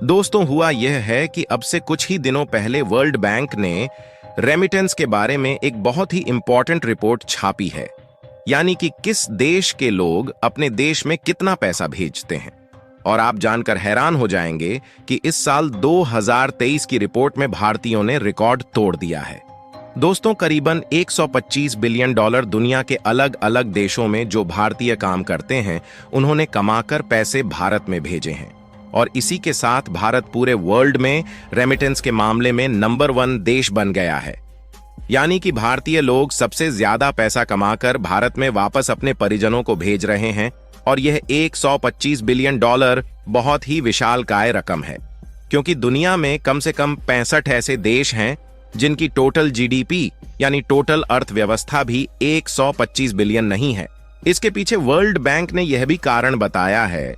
दोस्तों, हुआ यह है कि अब से कुछ ही दिनों पहले वर्ल्ड बैंक ने रेमिटेंस के बारे में एक बहुत ही इंपॉर्टेंट रिपोर्ट छापी है। यानी कि किस देश के लोग अपने देश में कितना पैसा भेजते हैं। और आप जानकर हैरान हो जाएंगे कि इस साल 2023 की रिपोर्ट में भारतीयों ने रिकॉर्ड तोड़ दिया है। दोस्तों, करीबन 125 बिलियन डॉलर दुनिया के अलग अलग देशों में जो भारतीय काम करते हैं, उन्होंने कमाकर पैसे भारत में भेजे हैं। और इसी के साथ भारत पूरे वर्ल्ड में रेमिटेंस के मामले में नंबर 1 देश बन गया है। यानी कि भारतीय लोग सबसे ज्यादा पैसा कमाकर भारत में वापस अपने परिजनों को भेज रहे हैं। और यह 125 बिलियन डॉलर बहुत ही विशालकाय रकम है, क्योंकि दुनिया में कम से कम 65 ऐसे देश हैं जिनकी टोटल जीडीपी यानी टोटल अर्थव्यवस्था भी 125 बिलियन नहीं है। इसके पीछे वर्ल्ड बैंक ने यह भी कारण बताया है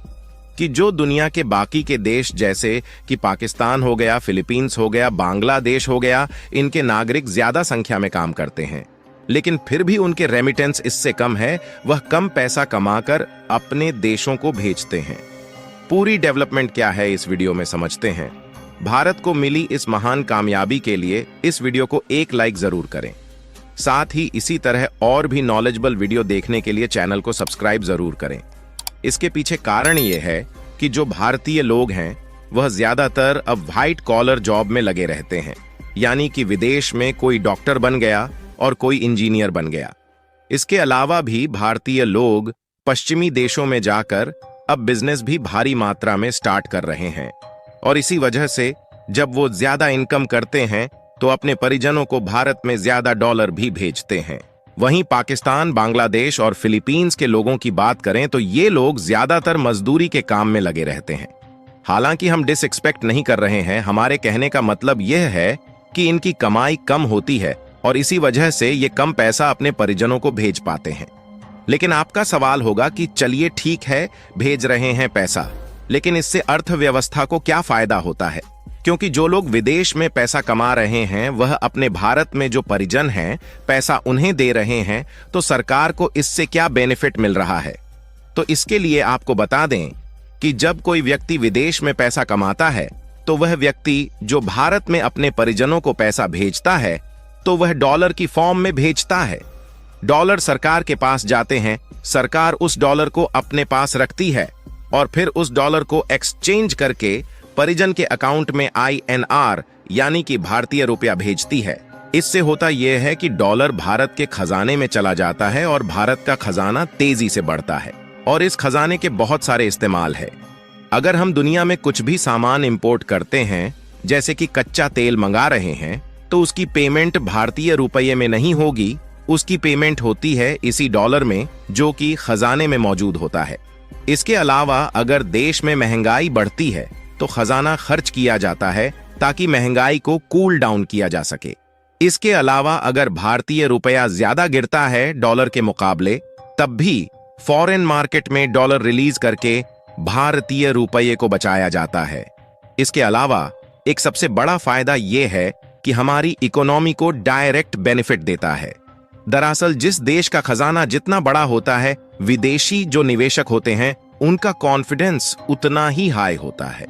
कि जो दुनिया के बाकी के देश जैसे कि पाकिस्तान हो गया, फिलीपींस हो गया, बांग्लादेश हो गया, इनके नागरिक ज्यादा संख्या में काम करते हैं, लेकिन फिर भी उनके रेमिटेंस इससे कम है। वह कम पैसा कमाकर अपने देशों को भेजते हैं। पूरी डेवलपमेंट क्या है इस वीडियो में समझते हैं। भारत को मिली इस महान कामयाबी के लिए इस वीडियो को एक लाइक जरूर करें। साथ ही इसी तरह और भी नॉलेजेबल वीडियो देखने के लिए चैनल को सब्सक्राइब जरूर करें। इसके पीछे कारण यह है कि जो भारतीय लोग हैं वह ज्यादातर अब व्हाइट कॉलर जॉब में लगे रहते हैं। यानी कि विदेश में कोई डॉक्टर बन गया और कोई इंजीनियर बन गया। इसके अलावा भी भारतीय लोग पश्चिमी देशों में जाकर अब बिजनेस भी भारी मात्रा में स्टार्ट कर रहे हैं। और इसी वजह से जब वो ज्यादा इनकम करते हैं तो अपने परिजनों को भारत में ज्यादा डॉलर भी भेजते हैं। वहीं पाकिस्तान, बांग्लादेश और फिलीपींस के लोगों की बात करें तो ये लोग ज्यादातर मजदूरी के काम में लगे रहते हैं। हालांकि हम डिसएक्सपेक्ट नहीं कर रहे हैं, हमारे कहने का मतलब यह है कि इनकी कमाई कम होती है और इसी वजह से ये कम पैसा अपने परिजनों को भेज पाते हैं। लेकिन आपका सवाल होगा कि चलिए ठीक है, भेज रहे हैं पैसा, लेकिन इससे अर्थव्यवस्था को क्या फायदा होता है? क्योंकि जो लोग विदेश में पैसा कमा रहे हैं वह अपने भारत में जो परिजन हैं पैसा उन्हें दे रहे हैं, तो सरकार को इससे क्या बेनिफिट मिल रहा है? तो इसके लिए आपको बता दें कि जब कोई व्यक्ति विदेश में पैसा कमाता है तो वह व्यक्ति जो भारत में अपने परिजनों को पैसा भेजता है तो वह डॉलर की फॉर्म में भेजता है। डॉलर सरकार के पास जाते हैं, सरकार उस डॉलर को अपने पास रखती है और फिर उस डॉलर को एक्सचेंज करके परिजन के अकाउंट में INR यानी कि भारतीय रुपया भेजती है। इससे होता यह है कि डॉलर भारत के खजाने में चला जाता है और भारत का खजाना तेजी से बढ़ता है। और इस खजाने के बहुत सारे इस्तेमाल है। अगर हम दुनिया में कुछ भी सामान इंपोर्ट करते हैं, जैसे कि कच्चा तेल मंगा रहे हैं, तो उसकी पेमेंट भारतीय रुपये में नहीं होगी, उसकी पेमेंट होती है इसी डॉलर में जो कि खजाने में मौजूद होता है। इसके अलावा अगर देश में महंगाई बढ़ती है तो खजाना खर्च किया जाता है ताकि महंगाई को कूल डाउन किया जा सके। इसके अलावा अगर भारतीय रुपया ज्यादा गिरता है डॉलर के मुकाबले, तब भी फॉरेन मार्केट में डॉलर रिलीज करके भारतीय रुपये को बचाया जाता है। इसके अलावा एक सबसे बड़ा फायदा यह है कि हमारी इकोनॉमी को डायरेक्ट बेनिफिट देता है। दरअसल जिस देश का खजाना जितना बड़ा होता है, विदेशी जो निवेशक होते हैं उनका कॉन्फिडेंस उतना ही हाई होता है,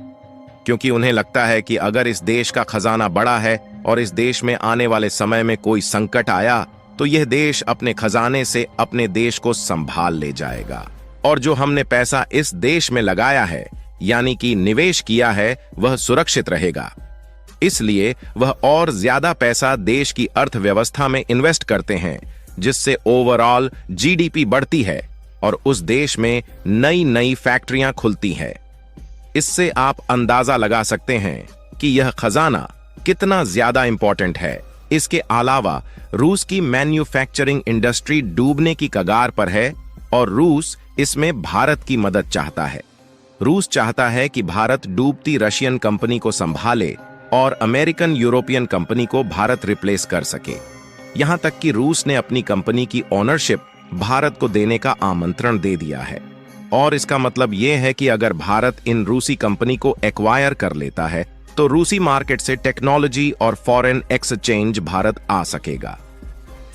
क्योंकि उन्हें लगता है कि अगर इस देश का खजाना बड़ा है और इस देश में आने वाले समय में कोई संकट आया तो यह देश अपने खजाने से अपने देश को संभाल ले जाएगा। और जो हमने पैसा इस देश में लगाया है यानी कि निवेश किया है वह सुरक्षित रहेगा। इसलिए वह और ज्यादा पैसा देश की अर्थव्यवस्था में इन्वेस्ट करते हैं, जिससे ओवरऑल जीडीपी बढ़ती है और उस देश में नई नई फैक्ट्रियां खुलती हैं। इससे आप अंदाजा लगा सकते हैं कि यह खजाना कितना ज्यादा इंपॉर्टेंट है। इसके अलावा रूस की मैन्युफैक्चरिंग इंडस्ट्री डूबने की कगार पर है और रूस इसमें भारत की मदद चाहता है। रूस चाहता है कि भारत डूबती रशियन कंपनी को संभाले और अमेरिकन यूरोपियन कंपनी को भारत रिप्लेस कर सके। यहां तक कि रूस ने अपनी कंपनी की ओनरशिप भारत को देने का आमंत्रण दे दिया है। और इसका मतलब यह है कि अगर भारत इन रूसी कंपनी को एक्वायर कर लेता है तो रूसी मार्केट से टेक्नोलॉजी और फॉरेन एक्सचेंज भारत आ सकेगा।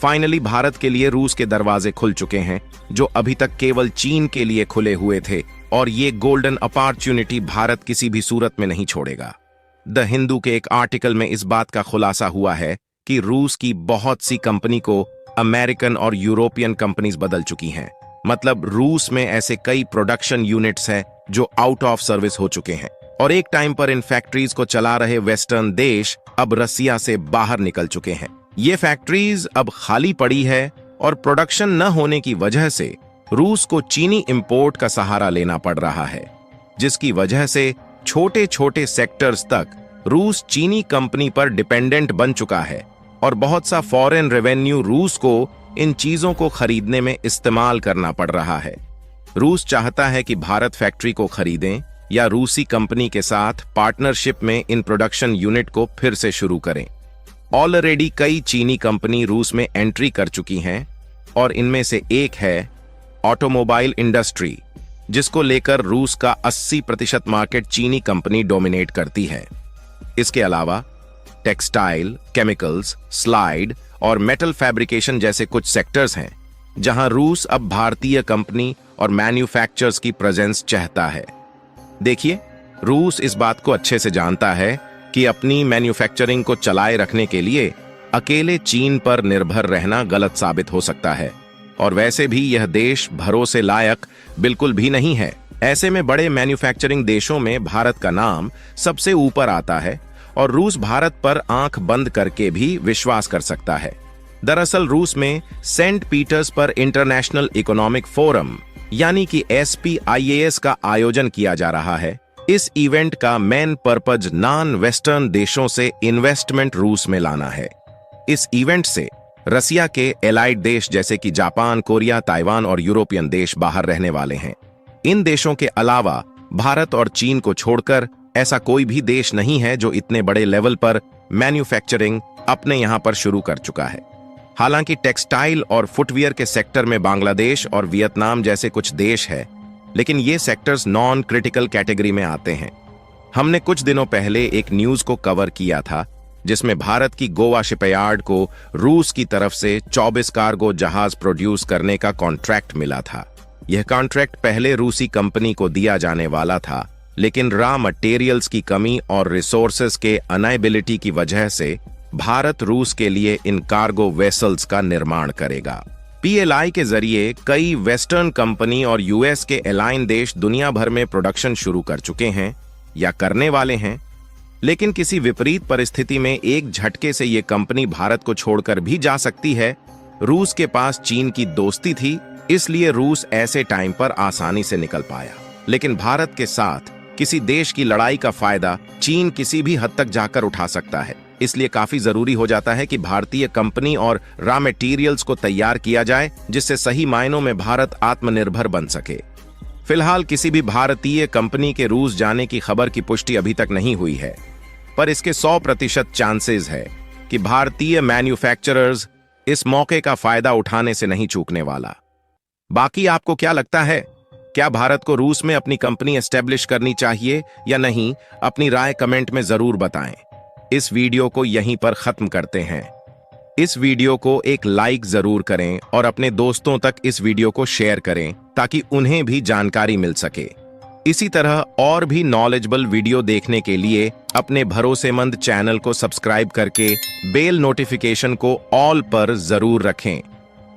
फाइनली भारत के लिए रूस के दरवाजे खुल चुके हैं, जो अभी तक केवल चीन के लिए खुले हुए थे। और ये गोल्डन अपॉर्चुनिटी भारत किसी भी सूरत में नहीं छोड़ेगा। द हिंदू के एक आर्टिकल में इस बात का खुलासा हुआ है कि रूस की बहुत सी कंपनी को अमेरिकन और यूरोपियन कंपनीज बदल चुकी हैं। मतलब रूस में ऐसे कई प्रोडक्शन यूनिट्स हैं जो आउट ऑफ सर्विस हो चुके हैं और एक टाइम पर इन फैक्ट्रीज को चला रहे वेस्टर्न देश अब रसिया से बाहर निकल चुके हैं। ये फैक्ट्रीज अब खाली पड़ी है और प्रोडक्शन न होने की वजह से रूस को चीनी इंपोर्ट का सहारा लेना पड़ रहा है, जिसकी वजह से छोटे छोटे सेक्टर्स तक रूस चीनी कंपनी पर डिपेंडेंट बन चुका है और बहुत सा फॉरेन रेवेन्यू रूस को इन चीजों को खरीदने में इस्तेमाल करना पड़ रहा है। रूस चाहता है कि भारत फैक्ट्री को खरीदें या रूसी कंपनी के साथ पार्टनरशिप में इन प्रोडक्शन यूनिट को फिर से शुरू करें। ऑलरेडी कई चीनी कंपनी रूस में एंट्री कर चुकी हैं और इनमें से एक है ऑटोमोबाइल इंडस्ट्री, जिसको लेकर रूस का 80% मार्केट चीनी कंपनी डोमिनेट करती है। इसके अलावा टेक्सटाइल, केमिकल्स, स्लाइड और मेटल फैब्रिकेशन जैसे कुछ सेक्टर्स हैं जहां रूस अब भारतीय कंपनी और मैन्युफैक्चरर्स की प्रेजेंस चाहता है। देखिए, रूस इस बात को अच्छे से जानता है कि अपनी मैन्युफैक्चरिंग को चलाए रखने के लिए अकेले चीन पर निर्भर रहना गलत साबित हो सकता है और वैसे भी यह देश भरोसे लायक बिल्कुल भी नहीं है। ऐसे में बड़े मैन्युफैक्चरिंग देशों में भारत का नाम सबसे ऊपर आता है और रूस भारत पर आंख बंद करके भी विश्वास कर सकता है। दरअसल रूस में Saint Petersburg international economic forum यानी कि SPIAS का आयोजन किया जा रहा है। इस इवेंट का मेन पर्पज नॉन वेस्टर्न देशों से इन्वेस्टमेंट रूस में लाना है। इस इवेंट से रसिया के एलाइड देश जैसे कि जापान, कोरिया, ताइवान और यूरोपियन देश बाहर रहने वाले हैं। इन देशों के अलावा भारत और चीन को छोड़कर ऐसा कोई भी देश नहीं है जो इतने बड़े लेवल पर मैन्युफैक्चरिंग अपने यहां पर शुरू कर चुका है। हालांकि टेक्सटाइल और फुटवियर के सेक्टर में बांग्लादेश और वियतनाम जैसे कुछ देश है, लेकिन ये सेक्टर्स नॉन क्रिटिकल कैटेगरी में आते हैं। हमने कुछ दिनों पहले एक न्यूज को कवर किया था जिसमें भारत की गोवा शिपयार्ड को रूस की तरफ से 24 कार्गो जहाज प्रोड्यूस करने का कॉन्ट्रैक्ट मिला था। यह कॉन्ट्रैक्ट पहले रूसी कंपनी को दिया जाने वाला था, लेकिन रॉ मटेरियल्स की कमी और रिसोर्सेज के अनएबिलिटी की वजह से भारत रूस के लिए इन कार्गो वेसल्स का निर्माण करेगा। PLI के जरिए कई वेस्टर्न कंपनी और US के एलाइन देश दुनिया भर में प्रोडक्शन शुरू कर चुके हैं या करने वाले हैं, लेकिन किसी विपरीत परिस्थिति में एक झटके से ये कंपनी भारत को छोड़कर भी जा सकती है। रूस के पास चीन की दोस्ती थी, इसलिए रूस ऐसे टाइम पर आसानी से निकल पाया, लेकिन भारत के साथ किसी देश की लड़ाई का फायदा चीन किसी भी हद तक जाकर उठा सकता है। इसलिए काफी जरूरी हो जाता है कि भारतीय कंपनी और रॉ मटेरियल्स को तैयार किया जाए, जिससे सही मायनों में भारत आत्मनिर्भर बन सके। फिलहाल किसी भी भारतीय कंपनी के रूस जाने की खबर की पुष्टि अभी तक नहीं हुई है, पर इसके 100% चांसेस है कि भारतीय मैन्युफैक्चरर्स इस मौके का फायदा उठाने से नहीं चूकने वाला। बाकी आपको क्या लगता है? क्या भारत को रूस में अपनी कंपनी एस्टेब्लिश करनी चाहिए या नहीं? अपनी राय कमेंट में जरूर बताएं। इस वीडियो को यहीं पर खत्म करते हैं। इस वीडियो को एक लाइक जरूर करें और अपने दोस्तों तक इस वीडियो को शेयर करें ताकि उन्हें भी जानकारी मिल सके। इसी तरह और भी नॉलेजेबल वीडियो देखने के लिए अपने भरोसेमंद चैनल को सब्सक्राइब करके बेल नोटिफिकेशन को ऑल पर जरूर रखें।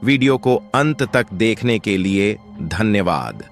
वीडियो को अंत तक देखने के लिए धन्यवाद।